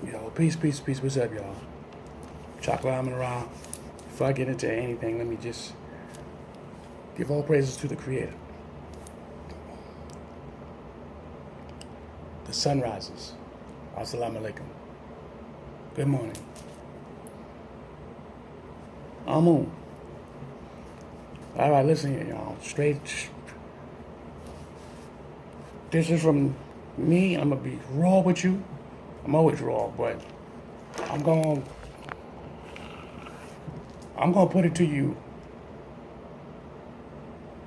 Yo, peace, peace, peace. What's up, y'all? Chocolate almond around. Before I get into anything, let me just give all praises to the Creator. The sun rises. Assalamu alaikum. Good morning. Amun. All right, listen here, y'all. Straight. This is from me. I'm gonna be raw with you. I'm always raw, but I'm gonna put it to you.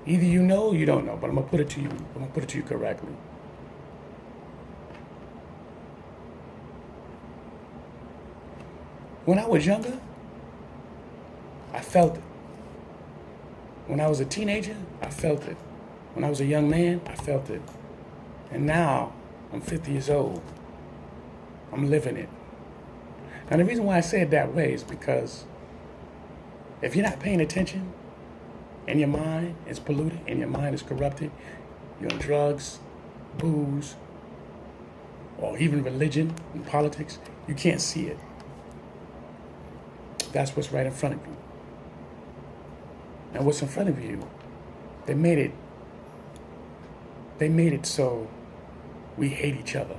Either you know or you don't know, but I'm gonna put it to you. I'm gonna put it to you correctly. When I was younger, I felt it. When I was a teenager, I felt it. When I was a young man, I felt it. And now, I'm 50 years old. I'm living it. Now, the reason why I say it that way is because if you're not paying attention and your mind is polluted and your mind is corrupted, you're on drugs, booze, or even religion and politics, you can't see it. That's what's right in front of you. And what's in front of you, they made it so we hate each other.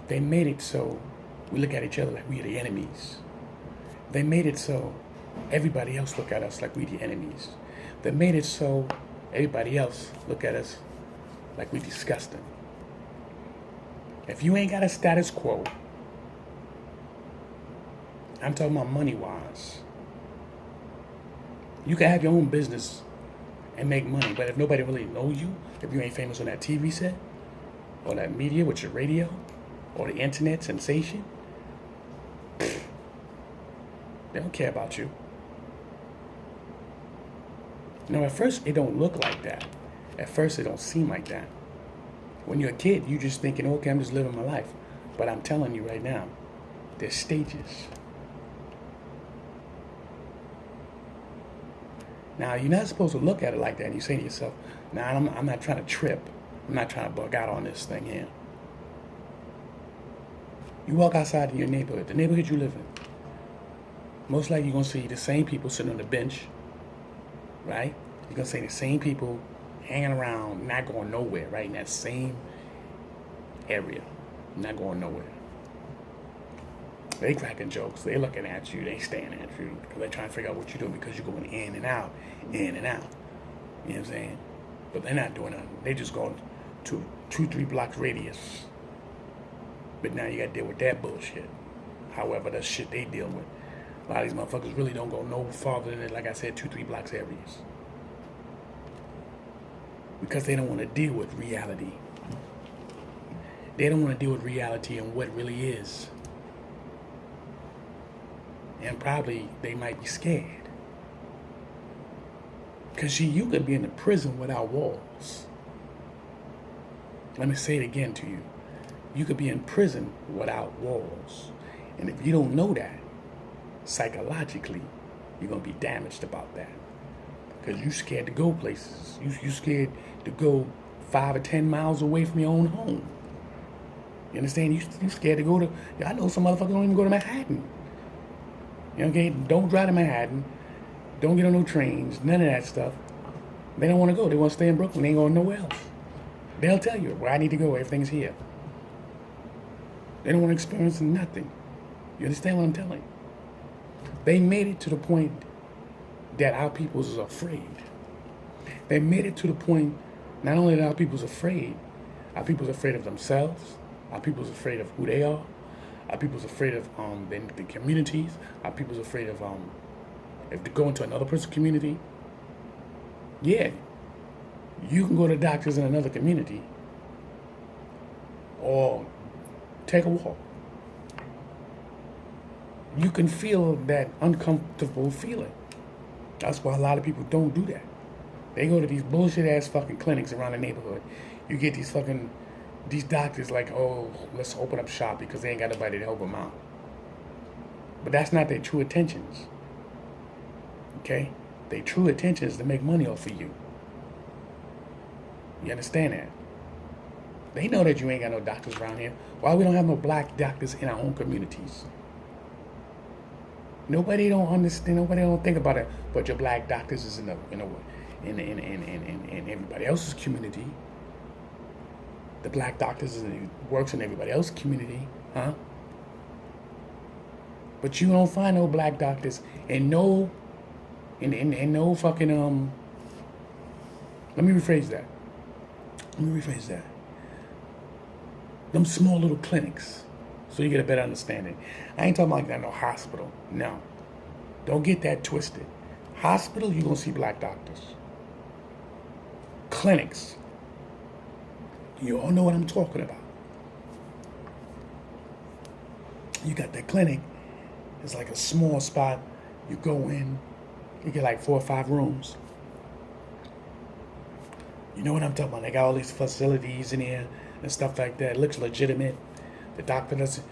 They made it so we look at each other like we are the enemies. They made it so everybody else look at us like we the enemies. They made it so everybody else look at us like we disgusting. If you ain't got a status quo, I'm talking about money-wise, you can have your own business and make money, but if nobody really know you, if you ain't famous on that TV set, or that media with your radio, or the internet sensation, they don't care about you. You know, at first it don't look like that. At first it don't seem like that. When you're a kid, you just thinking, okay, I'm just living my life. But I'm telling you right now, there's stages. Now, you're not supposed to look at it like that. You say to yourself, nah, I'm not trying to trip. I'm not trying to bug out on this thing here. You walk outside in your neighborhood, the neighborhood you live in. Most likely you're going to see the same people sitting on the bench, right? You're going to see the same people hanging around, not going nowhere, right? In that same area, not going nowhere. They cracking jokes. They looking at you. They staring at you because they're trying to figure out what you're doing because you're going in and out, in and out. You know what I'm saying? But they're not doing nothing. They just going to 2-3 blocks radius. But now you got to deal with that bullshit. However, that's shit they deal with. A lot of these motherfuckers really don't go no farther than, like I said, 2-3 blocks areas. Because they don't want to deal with reality. They don't want to deal with reality and what really is. And probably they might be scared. Because see, you could be in a prison without walls. Let me say it again to you. You could be in prison without walls. And if you don't know that, psychologically, you're going to be damaged about that. Because you're scared to go places. You're scared to go 5 or 10 miles away from your own home. You understand? You're scared to go to... I know some motherfuckers don't even go to Manhattan. You know, okay? Don't drive to Manhattan. Don't get on no trains. None of that stuff. They don't want to go. They want to stay in Brooklyn. They ain't going nowhere else. They'll tell you where I need to go. Everything's here. They don't want to experience nothing. You understand what I'm telling you? They made it to the point that our people is afraid. They made it to the point, not only that our people's afraid of themselves, our people's afraid of who they are, our people's afraid of the communities, our people's afraid of if they go into another person's community. Yeah, you can go to doctors in another community or take a walk. You can feel that uncomfortable feeling. That's why a lot of people don't do that. They go to these bullshit ass fucking clinics around the neighborhood. You get these doctors like, oh, let's open up shop because they ain't got nobody to help them out. But that's not their true intentions. Okay? Their true intention is to make money off of you. You understand that? They know that you ain't got no doctors around here. Why we don't have no black doctors in our own communities? Nobody don't understand. Nobody don't think about it. But your black doctors is in everybody else's community. The black doctors works in everybody else's community, huh? But you don't find no black doctors and no fucking Let me rephrase that. Them small little clinics, so you get a better understanding. I ain't talking about like no hospital. No, don't get that twisted. Hospital, you gonna see black doctors. Clinics, you all know what I'm talking about. You got that clinic. It's like a small spot. You go in, you get like 4 or 5 rooms. You know what I'm talking about? They got all these facilities in here and stuff like that. It looks legitimate. The doctor has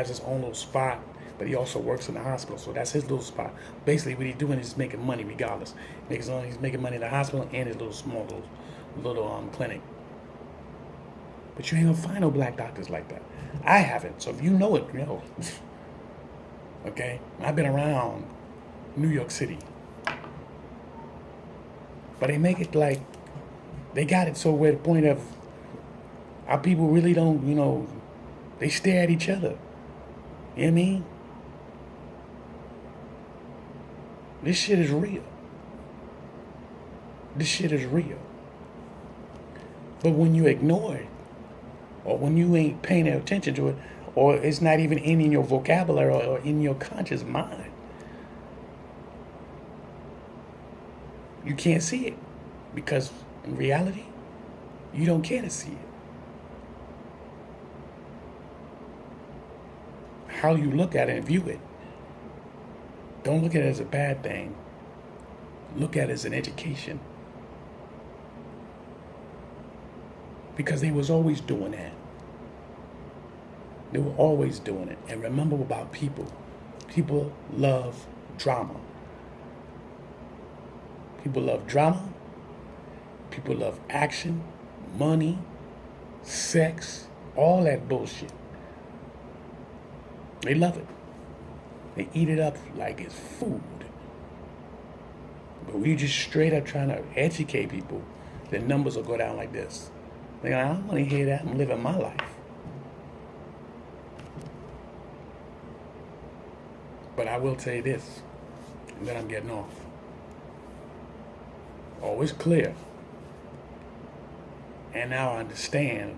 his own little spot, but he also works in the hospital, so that's his little spot. Basically, what he's doing is making money regardless. He's making money in the hospital and his little clinic. But you ain't gonna find no black doctors like that. I haven't. So if you know it, you know. Okay, I've been around New York City, but they make it like they got it so where the point of our people really don't, they stare at each other. You know what I mean? This shit is real. But when you ignore it, or when you ain't paying attention to it, or it's not even in your vocabulary or in your conscious mind, you can't see it. Because in reality, you don't care to see it. How you look at it and view it, don't look at it as a bad thing. Look at it as an education. Because they was always doing that. They were always doing it. And remember about people. People love drama. People love drama. People love action, money, sex, all that bullshit. They love it. They eat it up like it's food. But when you just straight up trying to educate people, the numbers will go down like this. They're like, I don't want to hear that. I'm living my life. But I will say this, and then I'm getting off. Always clear. And now I understand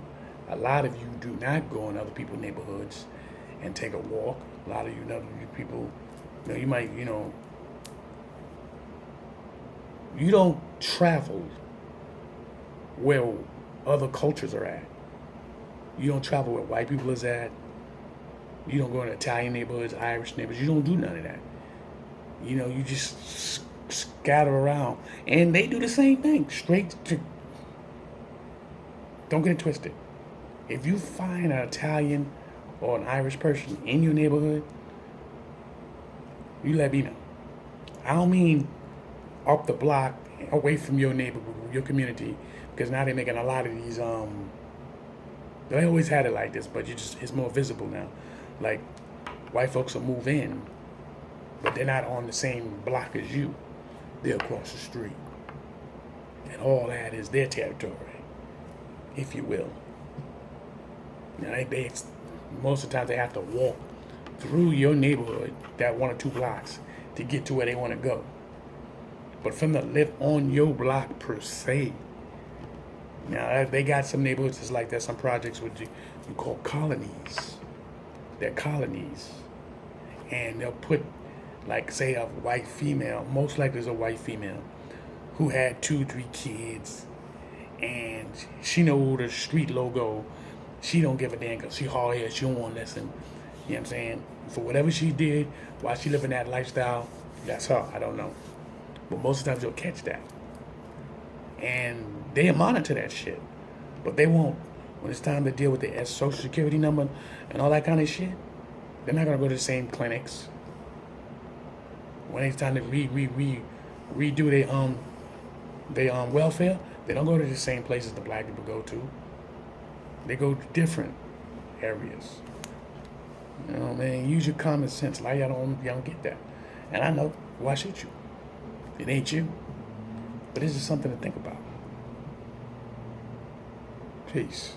a lot of you do not go in other people's neighborhoods and take a walk. A lot of you people, you might, you don't travel where other cultures are at. You don't travel where white people is at. You don't go in Italian neighborhoods, Irish neighborhoods. You don't do none of that. You just scatter around. And they do the same thing. Don't get it twisted. If you find an Italian or an Irish person in your neighborhood, you let me know. I don't mean up the block, away from your neighborhood, your community, because now they're making a lot of these, they always had it like this, but it's more visible now. Like, white folks will move in, but they're not on the same block as you. They're across the street. And all that is their territory, if you will. Now, most of the time they have to walk through your neighborhood, that 1 or 2 blocks, to get to where they want to go. But from the live on your block per se. Now, they got some neighborhoods that's like that, some projects which you call colonies. They're colonies. And they'll put, like, say, a white female, most likely it's a white female, who had 2, 3 kids, and she know the street logo. She don't give a damn because she hard-headed, she don't want to listen. You know what I'm saying? For whatever she did while she living that lifestyle, that's her. I don't know. But most of the times you'll catch that. And they monitor that shit. But they won't. When it's time to deal with the social security number and all that kind of shit, they're not going to go to the same clinics. When it's time to redo their welfare, they don't go to the same places the black people go to. They go to different areas. You know, man, use your common sense. Like y'all don't get that. And I know, why should you? It ain't you. But it's just something to think about. Peace.